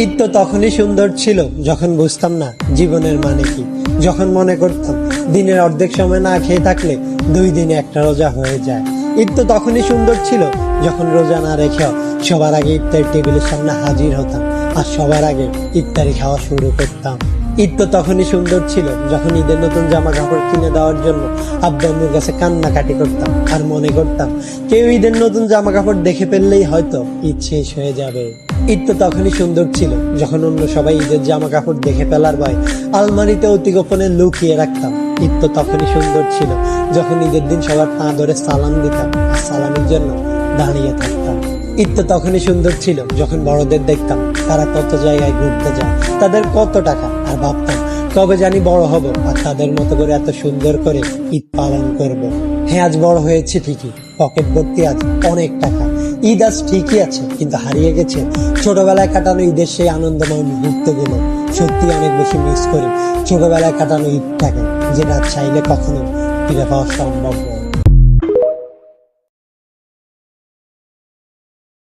ঈদ তো তখনই সুন্দর ছিল যখন বুঝতাম না জীবনের মানে কি, যখন মনে করতাম দিনের অর্ধেক সময় না খেয়ে থাকলে 2 দিনে একটা রোজা হয়ে যায়। ঈদ তো তখনই সুন্দর ছিল যখন রোজা না রেখেও সবার আগে ইফতার টেবিলের সামনে হাজির হতাম আর সবার আগে ইফতারি খাওয়া শুরু করতাম। ঈদ তো তখনই সুন্দর ছিল যখন ঈদের নতুন জামা কাপড় কিনে দেওয়ার জন্য আব্বু আম্মুর কাছে কান্নাকাটি করতাম আর মনে করতাম কেউ ঈদের নতুন জামা কাপড় দেখে ফেললেই হয়তো ঈদ শেষ হয়ে যাবে। ঈদ তো তখনই সুন্দর ছিল যখন অন্য সবাই ঈদের জামা কাপড় দেখে ফেলার ভয় আলমারিতে অতি গোপনে লুকিয়ে রাখতাম। ঈদ তো তখনই সুন্দর ছিল যখন ঈদের দিন সবার পা ধরে সালাম দিতাম আর সালামের জন্য দাঁড়িয়ে থাকতাম। ঈদ তো তখনই সুন্দর ছিল যখন বড়দের দেখতাম তারা কত জায়গায় ঘুরতে যায়, তাদের কত টাকা, আর ভাবতাম কবে জানি বড় হব আর তাদের মতো করে এত সুন্দর করে ঈদ পালন করব। হ্যাঁ, আজ বড় হয়েছে ঠিকই, পকেট ভর্তি আজ অনেক টাকা। ঈদ আজ ঠিকই আছে, কিন্তু হারিয়ে গেছে ছোটবেলায় কাটানো ঈদের সেই আনন্দময় মুহূর্তগুলো। সত্যি অনেক বেশি মিস করি ছোটবেলায় কাটানো ঈদটাকে, যেটা চাইলে কখনো ফিরে পাওয়া সম্ভব নয়।